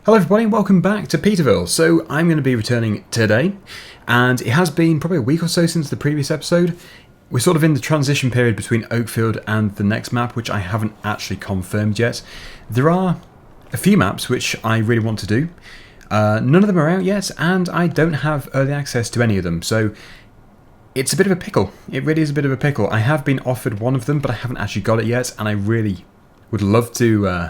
Hello everybody, welcome back to PeterVill. So I'm going to be returning today, and it has been probably a week or so since the previous episode. We're sort of in the transition period between Oakfield and the next map, which I haven't actually confirmed yet. There are a few maps which I really want to do. None of them are out yet, and I don't have early access to any of them, so it's a bit of a pickle. It really is a bit of a pickle. I have been offered one of them, but I haven't actually got it yet, and I really would love to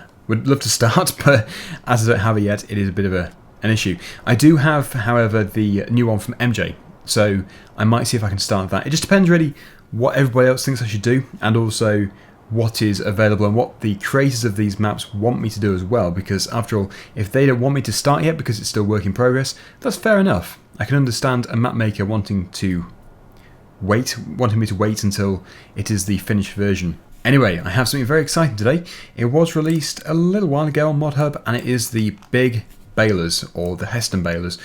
start, but as I don't have it yet, it is a bit of an issue. I do have, however, the new one from MJ, so I might see if I can start that. It just depends really what everybody else thinks I should do, and also what is available and what the creators of these maps want me to do as well, because after all, if they don't want me to start yet because it's still work in progress, that's fair enough. I can understand a map maker wanting me to wait until it is the finished version. Anyway, I have something very exciting today. It was released a little while ago on ModHub, and it is the big balers, or the Hesston Balers.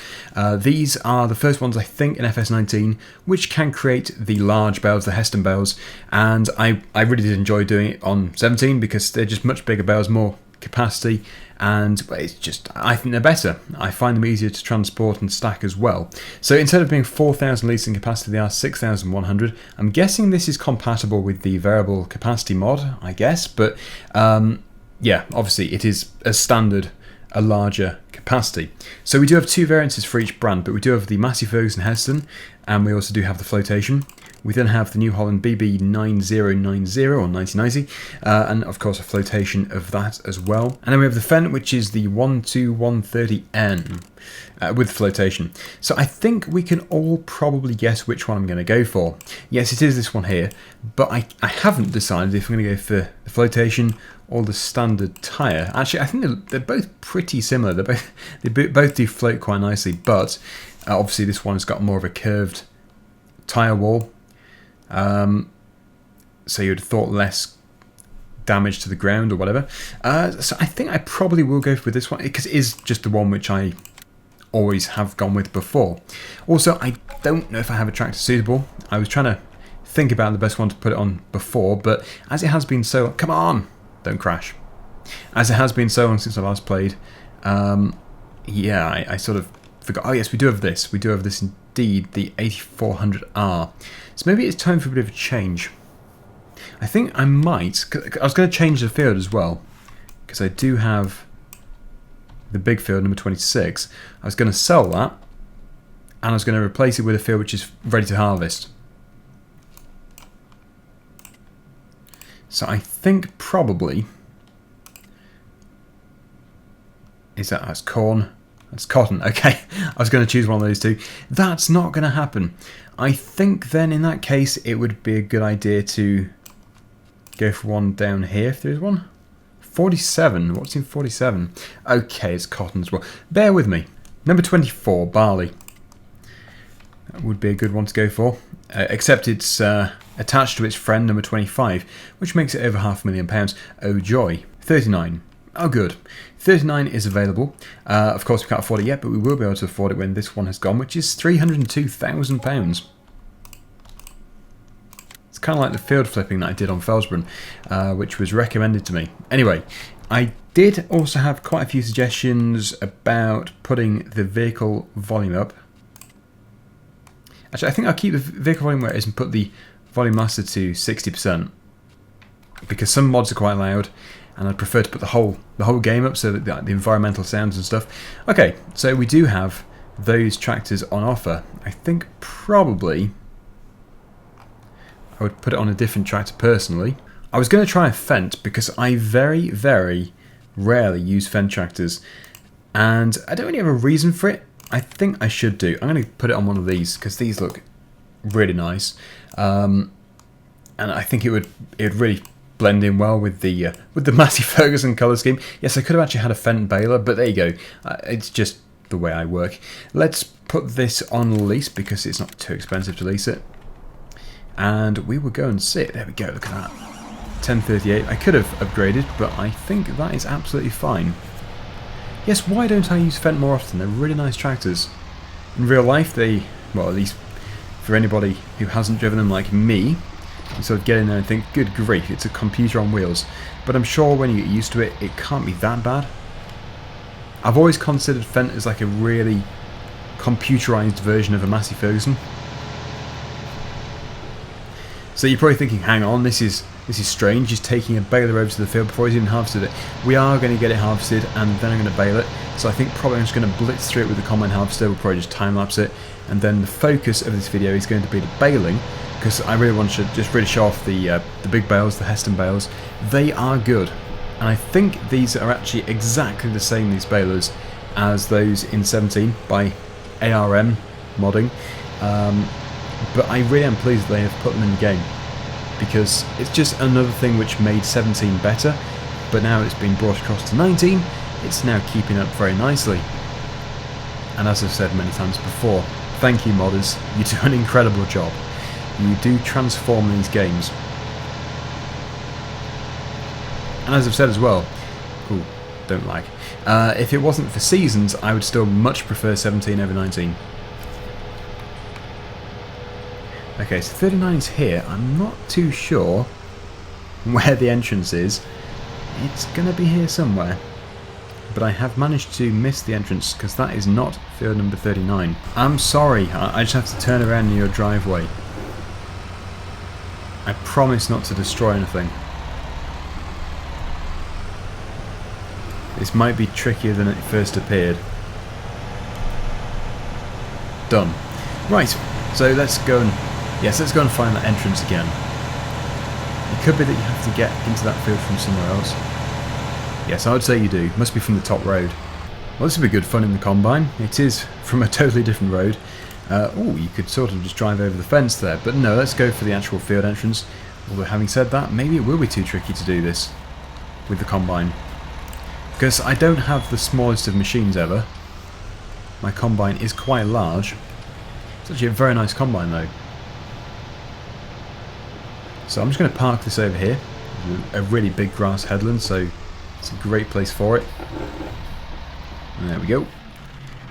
These are the first ones, I think, in FS19, which can create the large bales, the Hesston bales, and I really did enjoy doing it on 17 because they're just much bigger bales, more capacity, and it's just, I think they're better. I find them easier to transport and stack as well. So instead of being 4,000 litres in capacity, they are 6,100. I'm guessing this is compatible with the variable capacity mod, I guess, but yeah, obviously it is as standard a larger capacity. So we do have two variances for each brand, but we do have the Massey Ferguson Hesston, and we also do have the flotation. We then have the New Holland BB9090 or 9090, and of course a flotation of that as well. And then we have the Fendt, which is the 12130N with flotation. So I think we can all probably guess which one I'm going to go for. Yes, it is this one here, but I haven't decided if I'm going to go for the flotation or the standard tyre. Actually, I think they're both pretty similar. They both do float quite nicely, but obviously this one has got more of a curved tyre wall. So you'd have thought less damage to the ground or whatever. So I think I probably will go with this one because it is just the one which I always have gone with before. Also, I don't know if I have a tractor suitable. I was trying to think about the best one to put it on before, but as it has been so... Come on! Don't crash. As it has been so long since I last played, yeah, I sort of forgot. Oh yes, we do have this. We do have this indeed, the 8400R. So maybe it's time for a bit of a change. I think I might... I was going to change the field as well, because I do have the big field, number 26. I was going to sell that, and I was going to replace it with a field which is ready to harvest. So I think probably... That's corn. That's cotton. Okay, I was going to choose one of those two. That's not going to happen. I think then in that case it would be a good idea to go for one down here if there is one. 47. What's in 47? Okay, it's cotton as well. Bear with me. Number 24, barley. That would be a good one to go for. Except it's attached to its friend, number 25, which makes it over £500,000. Oh joy. 39. Oh good. 39 is available. Of course we can't afford it yet, but we will be able to afford it when this one has gone, which is £302,000. It's kind of like the field flipping that I did on Felsbrunn, which was recommended to me. Anyway, I did also have quite a few suggestions about putting the vehicle volume up. Actually, I think I'll keep the vehicle volume where it is and put the volume master to 60%, because some mods are quite loud, and I'd prefer to put the whole game up so that the environmental sounds and stuff. Okay, so we do have those tractors on offer. I think probably I would put it on a different tractor personally. I was going to try a Fendt because I very, very rarely use Fendt tractors, and I don't really have a reason for it. I think I should do. I'm going to put it on one of these because these look really nice, and I think it would really blend in well with the Massey Ferguson colour scheme. Yes, I could have actually had a Fendt baler, but there you go. It's just the way I work. Let's put this on lease because it's not too expensive to lease it, and we will go and sit. There we go. Look at that. 1038. I could have upgraded, but I think that is absolutely fine. Yes, why don't I use Fendt more often? They're really nice tractors. In real life, well, at least for anybody who hasn't driven them like me, you sort of get in there and think, good grief, it's a computer on wheels. But I'm sure when you get used to it, it can't be that bad. I've always considered Fendt as like a really computerized version of a Massey Ferguson. So you're probably thinking, hang on, this is strange. He's taking a baler over to the field before he's even harvested it. We are going to get it harvested, and then I'm going to bale it. So I think probably I'm just going to blitz through it with the combine harvester. We'll probably just time lapse it, and then the focus of this video is going to be the baling, because I really want to just really show off the big bales, the Hesston Balers. They are good, and I think these are actually exactly the same, these balers, as those in 17 by ARM modding. But I really am pleased they have put them in the game, because it's just another thing which made 17 better, but now it's been brought across to 19, it's now keeping up very nicely. And as I've said many times before, thank you modders, you do an incredible job. You do transform these games. And as I've said as well, ooh, don't lag, if it wasn't for seasons, I would still much prefer 17 over 19. Okay, so 39's here. I'm not too sure where the entrance is. It's going to be here somewhere. But I have managed to miss the entrance, because that is not field number 39. I'm sorry, I just have to turn around in your driveway. I promise not to destroy anything. This might be trickier than it first appeared. Done. Right, so let's go and... Yes, let's go and find that entrance again. It could be that you have to get into that field from somewhere else. Yes, I would say you do. Must be from the top road. Well, this would be good fun in the combine. It is from a totally different road. Oh, you could sort of just drive over the fence there. But no, let's go for the actual field entrance. Although having said that, maybe it will be too tricky to do this with the combine. Because I don't have the smallest of machines ever. My combine is quite large. It's actually a very nice combine though. So I'm just going to park this over here. A really big grass headland, so it's a great place for it. And there we go.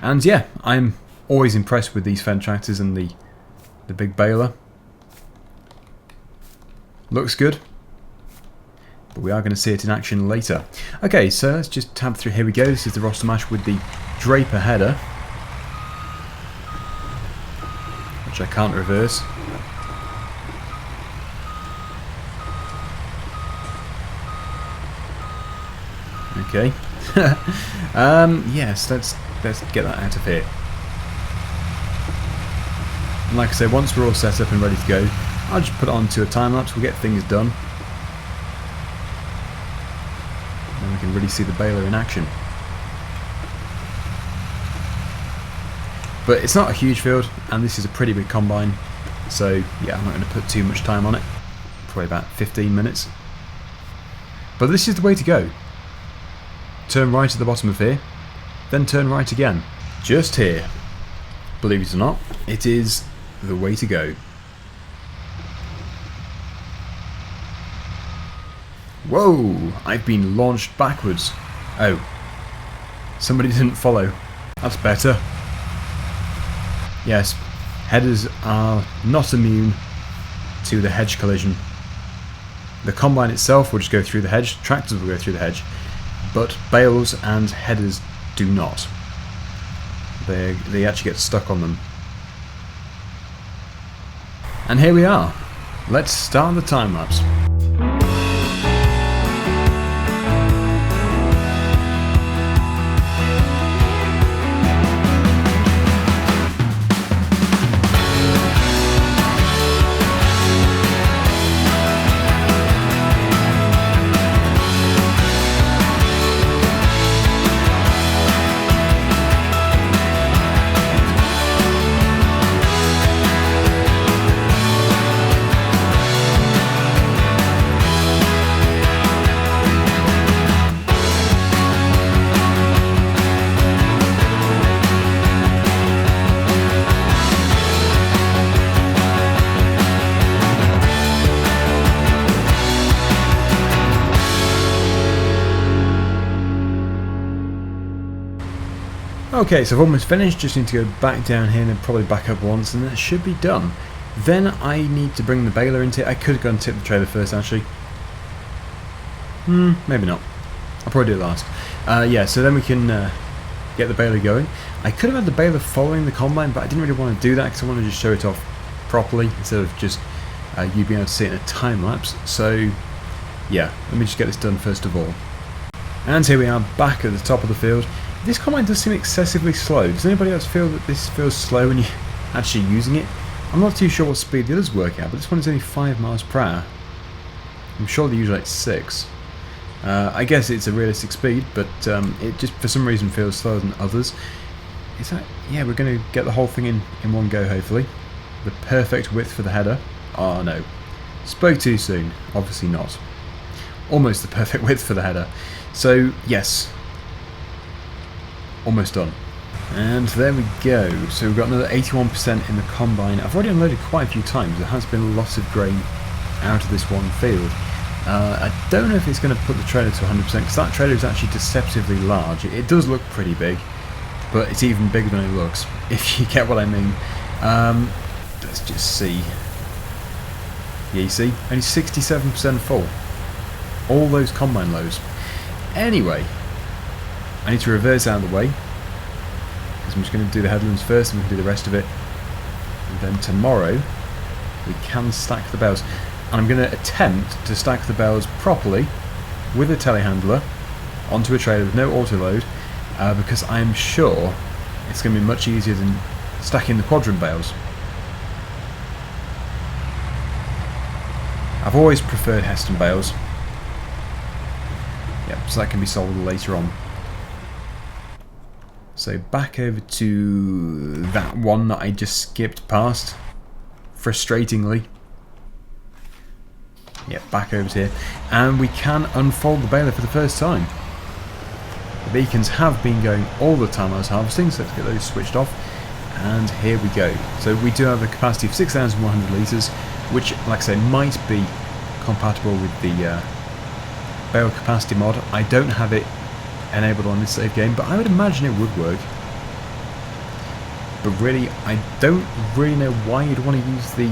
And yeah, I'm always impressed with these Fendt tractors and the big baler. Looks good. But we are going to see it in action later. Okay, so let's just tab through. Here we go. This is the roster mash with the Draper header, which I can't reverse. Okay. Yes, let's get that out of here. And like I said, once we're all set up and ready to go, I'll just put it onto a time lapse. We'll get things done. And then we can really see the baler in action. But it's not a huge field, and this is a pretty big combine, so yeah, I'm not going to put too much time on it. Probably about 15 minutes. But this is the way to go. Turn right at the bottom of here, then turn right again. Just here. Believe it or not, it is the way to go. Whoa! I've been launched backwards. Oh. Somebody didn't follow. That's better. Yes, headers are not immune to the hedge collision. The combine itself will just go through the hedge, tractors will go through the hedge, but bales and headers do not. They actually get stuck on them. And here we are. Let's start the time lapse. Okay, so I've almost finished, just need to go back down here and then probably back up once and that should be done. Then I need to bring the baler into it. I could go and tip the trailer first actually. Maybe not. I'll probably do it last. Yeah, so then we can get the baler going. I could have had the baler following the combine, but I didn't really want to do that because I wanted to just show it off properly instead of just you being able to see it in a time lapse. So yeah, let me just get this done first of all. And here we are back at the top of the field. This combine does seem excessively slow. Does anybody else feel that this feels slow when you're actually using it? I'm not too sure what speed the others work at, but this one is only 5 miles per hour. I'm sure they're usually like 6. I guess it's a realistic speed, but it just for some reason feels slower than others. Is that? Yeah, we're going to get the whole thing in one go, hopefully. The perfect width for the header. Oh no, spoke too soon. Obviously not. Almost the perfect width for the header. So yes, almost done. And there we go. So we've got another 81% in the combine. I've already unloaded quite a few times. There has been lots of grain out of this one field. I don't know if it's going to put the trailer to 100% because that trailer is actually deceptively large. It does look pretty big, but it's even bigger than it looks, if you get what I mean. Let's just see. Yeah, you see? Only 67% full. All those combine loads. Anyway, I need to reverse out of the way because I'm just going to do the headlands first and we can do the rest of it. And then tomorrow we can stack the bales. And I'm going to attempt to stack the bales properly with a telehandler onto a trailer with no autoload because I'm sure it's going to be much easier than stacking the quadrant bales. I've always preferred Hesston Balers. Yep, so that can be sold later on. So back over to that one that I just skipped past, frustratingly. Yep, back over to here. And we can unfold the baler for the first time. The beacons have been going all the time I was harvesting, so let's get those switched off. And here we go. So we do have a capacity of 6,100 litres, which, like I say, might be compatible with the bale capacity mod. I don't have it enabled on this save game, but I would imagine it would work. But really, I don't really know why you'd want to use the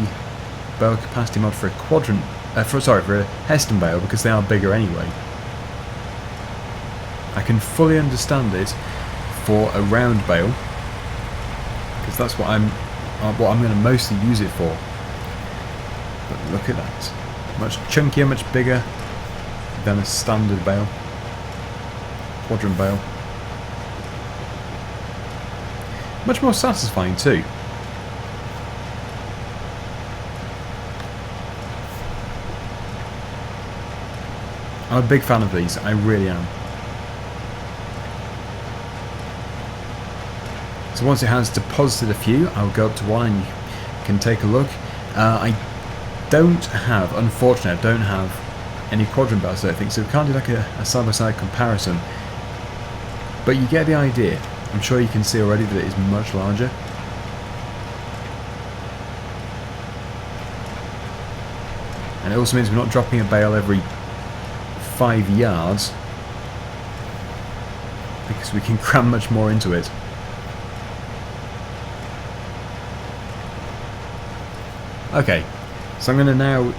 bale capacity mod for a quadrant. For a Hesston bale, because they are bigger anyway. I can fully understand it for a round bale, because that's what I'm going to mostly use it for. But look at that, much chunkier, much bigger than a standard bale, quadrant bale. Much more satisfying too. I'm a big fan of these, I really am. So once it has deposited a few, I'll go up to one and you can take a look. I don't have, unfortunately, I don't have any quadrant bales, I don't think, so we can't do like a side-by-side comparison. But you get the idea. I'm sure you can see already that it is much larger. And it also means we're not dropping a bale every 5 yards, because we can cram much more into it. Okay, so I'm going to now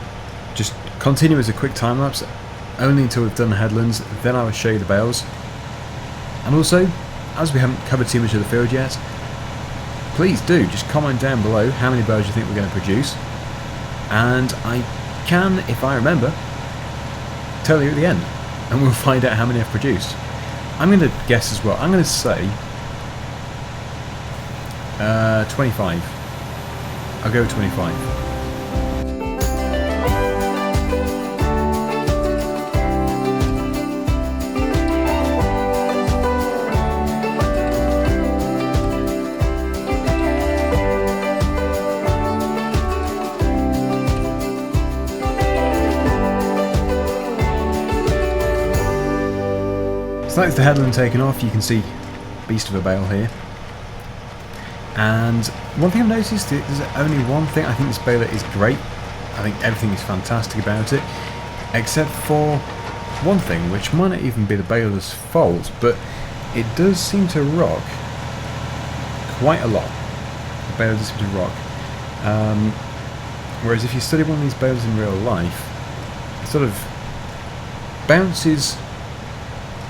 just continue as a quick time lapse, only until we've done the headlands, then I will show you the bales. And also, as we haven't covered too much of the field yet, please do just comment down below how many bales you think we're going to produce, and I can, if I remember, tell you at the end, and we'll find out how many I've produced. I'm going to guess as well. I'm going to say 25. I'll go with 25. So that's the headland taken off. You can see beast of a bale here. And one thing I've noticed, there's only one thing. I think this baler is great. I think everything is fantastic about it, except for one thing, which might not even be the baler's fault, but it does seem to rock quite a lot. The baler does seem to rock. Whereas if you study one of these balers in real life, it sort of bounces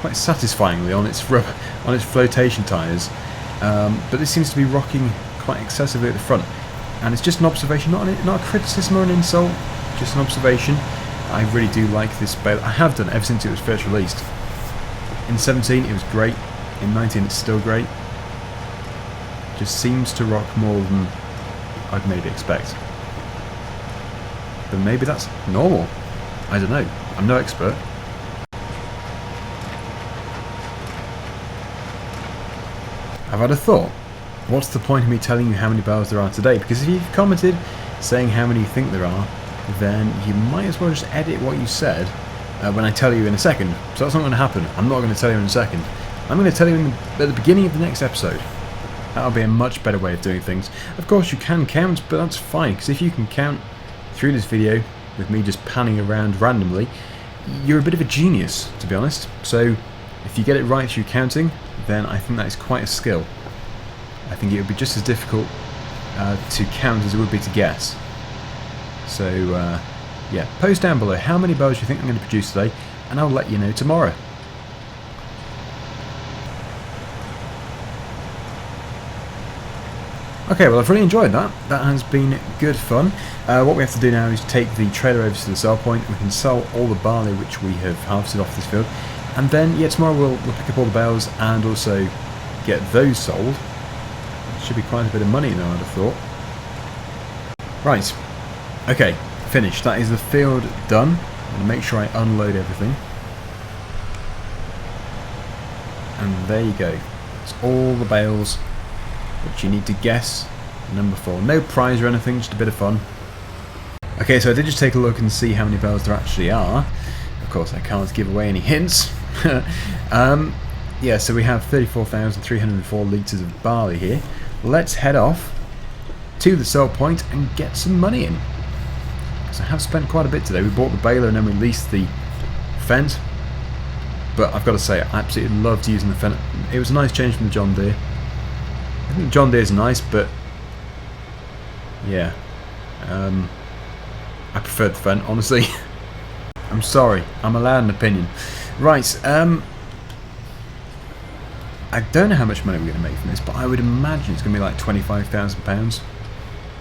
quite satisfyingly on its flotation tyres, but this seems to be rocking quite excessively at the front. And it's just an observation, not a criticism or an insult, just an observation. I really do like this baler. I have done ever since it was first released. In 17 it was great, in 19 it's still great. Just seems to rock more than I'd maybe expect. But maybe that's normal. I don't know. I'm no expert. I've had a thought. What's the point of me telling you how many bales there are today? Because if you've commented saying how many you think there are, then you might as well just edit what you said when I tell you in a second. So that's not going to happen. I'm not going to tell you in a second. I'm going to tell you at the beginning of the next episode. That'll be a much better way of doing things. Of course you can count, but that's fine, because if you can count through this video with me just panning around randomly, you're a bit of a genius, to be honest. So if you get it right through counting, then I think that is quite a skill. I think it would be just as difficult to count as it would be to guess. So yeah, post down below how many bales you think I'm going to produce today, and I'll let you know tomorrow. Okay, well I've really enjoyed that. That has been good fun. What we have to do now is take the trailer over to the sell point. We can sell all the barley which we have harvested off this field, and then yeah, tomorrow we'll pick up all the bales and also get those sold. Should be quite a bit of money now, I'd have thought. Right, okay, finished. That is the field done. I'm going to make sure I unload everything. And there you go. It's all the bales which you need to guess number 4. No prize or anything, just a bit of fun. Okay, so I did just take a look and see how many bales there actually are. Of course, I can't give away any hints. Yeah, so we have 34,304 litres of barley here. Let's head off to the sell point and get some money in. Because I have spent quite a bit today. We bought the baler and then we leased the Fent. But I've got to say, I absolutely loved using the Fent. It was a nice change from the John Deere. I think John Deere's nice, but yeah, I preferred the Fent, honestly. I'm sorry, I'm allowed an opinion. Right, I don't know how much money we're going to make from this, but I would imagine it's going to be like £25,000.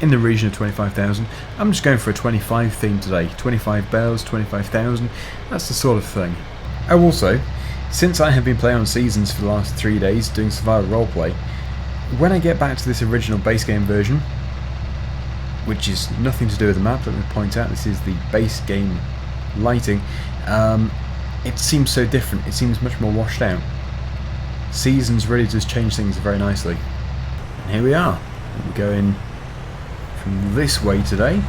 In the region of 25,000. I'm just going for a 25 theme today. 25 bales, 25,000. That's the sort of thing. Oh, also, since I have been playing on Seasons for the last 3 days doing survival roleplay, when I get back to this original base game version, which is nothing to do with the map, let me point out, this is the base game lighting, it seems so different. It seems much more washed out. Seasons really does change things very nicely. And here we are. We're going from this way today.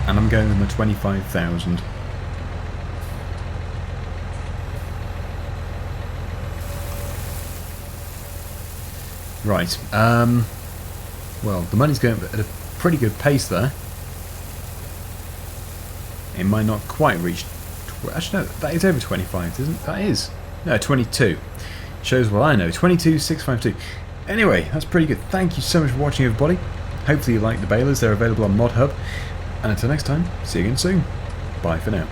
And I'm going with my 25,000. Right, well, the money's going at a pretty good pace there. It might not quite reach... Actually, no, that is over 25, isn't it? That is. No, 22. Shows what I know. 22,652. Anyway, that's pretty good. Thank you so much for watching, everybody. Hopefully you like the balers. They're available on Mod Hub. And until next time, see you again soon. Bye for now.